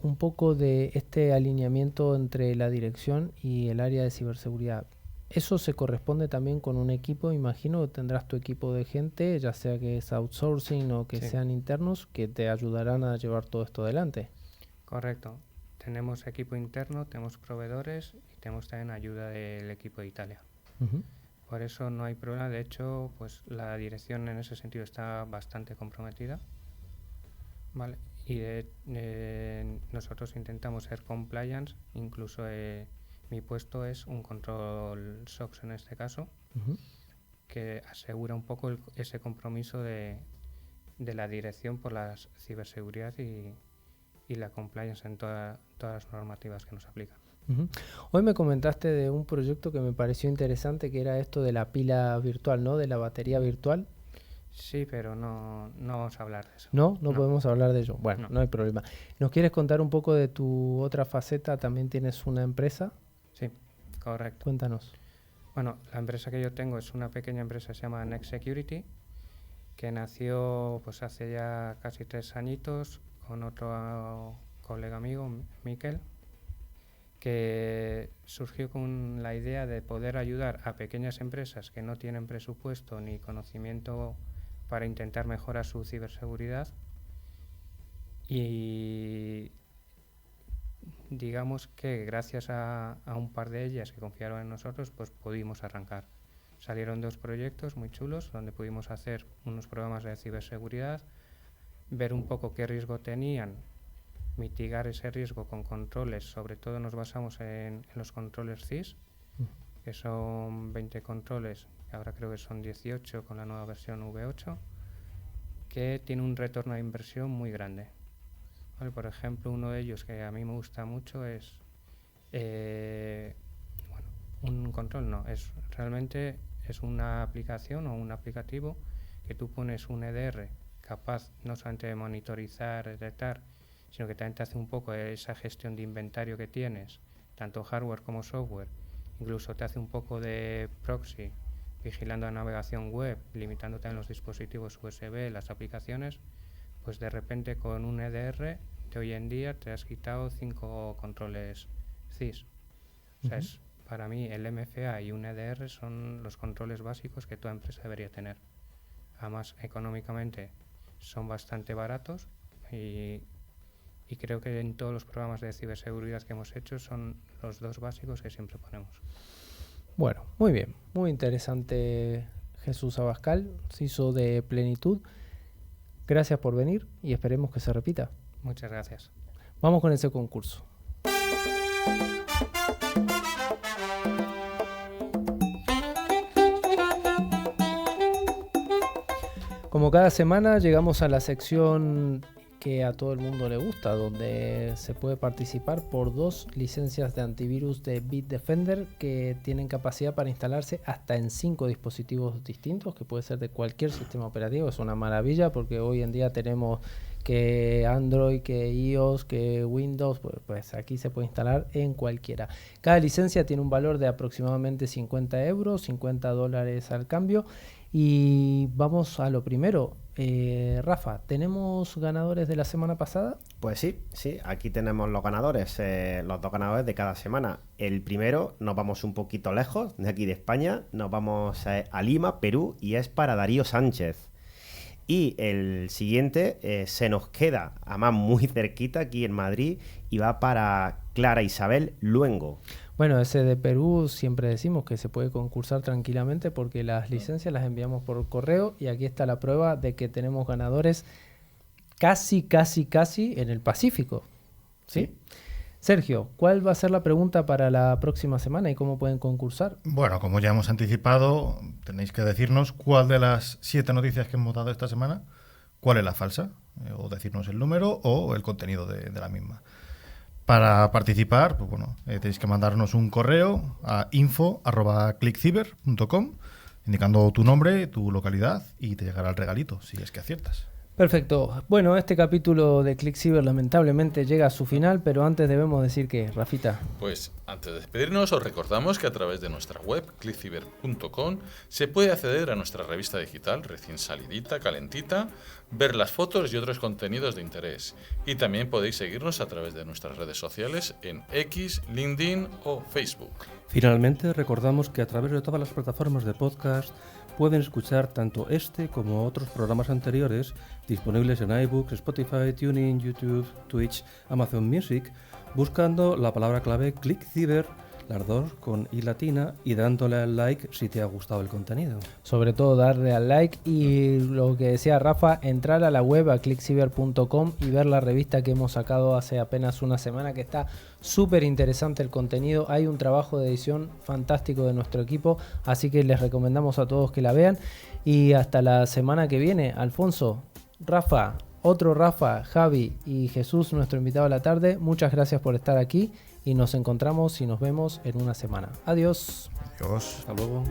un poco de este alineamiento entre la dirección y el área de ciberseguridad. Eso se corresponde también con un equipo, imagino que tendrás tu equipo de gente, ya sea que es outsourcing o que Sí. sean internos, que te ayudarán a llevar todo esto adelante. Correcto. Tenemos equipo interno, tenemos proveedores y tenemos también ayuda del equipo de Italia. Ujú. Por eso no hay problema. De hecho, pues la dirección en ese sentido está bastante comprometida. ¿Vale? Y nosotros intentamos ser compliance. Incluso mi puesto es un control SOX en este caso, Ujú. que asegura un poco ese compromiso de la dirección por la ciberseguridad y la compliance en todas las normativas que nos aplican. Ujú. Hoy me comentaste de un proyecto que me pareció interesante, que era esto de la pila virtual, ¿no? De la batería virtual. Sí, pero no vamos a hablar de eso. No No. podemos hablar de ello. Bueno, No. no hay problema. ¿Nos quieres contar un poco de tu otra faceta? También tienes una empresa. Sí, correcto. Cuéntanos. Bueno, la empresa que yo tengo es una pequeña empresa, se llama Next Security, que nació pues hace ya casi 3 añitos con otro colega amigo, Miquel, que surgió con la idea de poder ayudar a pequeñas empresas que no tienen presupuesto ni conocimiento para intentar mejorar su ciberseguridad, y digamos que gracias a un par de ellas que confiaron en nosotros, pues pudimos arrancar. Salieron 2 proyectos muy chulos donde pudimos hacer unos programas de ciberseguridad, ver un poco qué riesgo tenían, mitigar ese riesgo con controles. Sobre todo nos basamos en los controles CIS, que son 20 controles, ahora creo que son 18 con la nueva versión V8, que tiene un retorno de inversión muy grande. Vale, por ejemplo, uno de ellos que a mí me gusta mucho es un control, no, realmente es una aplicación o un aplicativo que tú pones un EDR capaz no solamente de monitorizar, detectar, sino que también te hace un poco esa gestión de inventario que tienes, tanto hardware como software. Incluso te hace un poco de proxy, vigilando la navegación web, limitando también los dispositivos USB, las aplicaciones. Pues de repente con un EDR de hoy en día te has quitado 5 controles CIS. O sea, para mí el MFA y un EDR son los controles básicos que toda empresa debería tener. Además, económicamente son bastante baratos y creo que en todos los programas de ciberseguridad que hemos hecho son los 2 básicos que siempre ponemos. Bueno, muy bien. Muy interesante, Jesús Abascal, CISO de Plenitud. Gracias por venir y esperemos que se repita. Muchas gracias. Vamos con ese concurso. Como cada semana llegamos a la sección que a todo el mundo le gusta, donde se puede participar por 2 licencias de antivirus de Bitdefender que tienen capacidad para instalarse hasta en 5 dispositivos distintos, que puede ser de cualquier sistema operativo. Es una maravilla porque hoy en día tenemos que Android, que iOS, que Windows, pues aquí se puede instalar en cualquiera. Cada licencia tiene un valor de aproximadamente 50 euros, $50 al cambio. Y vamos a lo primero. Rafa, ¿tenemos ganadores de la semana pasada? Pues sí, aquí tenemos los ganadores, los 2 ganadores de cada semana. El primero, nos vamos un poquito lejos, de aquí de España, nos vamos a Lima, Perú, y es para Darío Sánchez. Y el siguiente se nos queda, además muy cerquita, aquí en Madrid, y va para Clara Isabel Luengo. Bueno, ese de Perú siempre decimos que se puede concursar tranquilamente porque las licencias las enviamos por correo y aquí está la prueba de que tenemos ganadores casi en el Pacífico. ¿Sí? Sergio, ¿cuál va a ser la pregunta para la próxima semana y cómo pueden concursar? Bueno, como ya hemos anticipado, tenéis que decirnos cuál de las 7 noticias que hemos dado esta semana, cuál es la falsa, o decirnos el número o el contenido de la misma. Para participar, pues bueno, tenéis que mandarnos un correo a info@clickciber.com indicando tu nombre, tu localidad y te llegará el regalito, si es que aciertas. Perfecto. Bueno, este capítulo de ClickCiber lamentablemente llega a su final, pero antes debemos decir que, Rafita. Pues antes de despedirnos, os recordamos que a través de nuestra web, clickciber.com, se puede acceder a nuestra revista digital recién salidita, calentita, ver las fotos y otros contenidos de interés. Y también podéis seguirnos a través de nuestras redes sociales en X, LinkedIn o Facebook. Finalmente, recordamos que a través de todas las plataformas de podcast pueden escuchar tanto este como otros programas anteriores disponibles en iBooks, Spotify, TuneIn, YouTube, Twitch, Amazon Music, buscando la palabra clave ClickCiber, las dos con I latina, y dándole al like si te ha gustado el contenido. Sobre todo darle al like y lo que decía Rafa, entrar a la web a clickciber.com y ver la revista que hemos sacado hace apenas una semana, que está súper interesante el contenido. Hay un trabajo de edición fantástico de nuestro equipo, así que les recomendamos a todos que la vean. Y hasta la semana que viene, Alfonso, Rafa, otro Rafa, Javi y Jesús, nuestro invitado a la tarde, muchas gracias por estar aquí y nos encontramos y nos vemos en una semana. Adiós. Adiós. Hasta luego.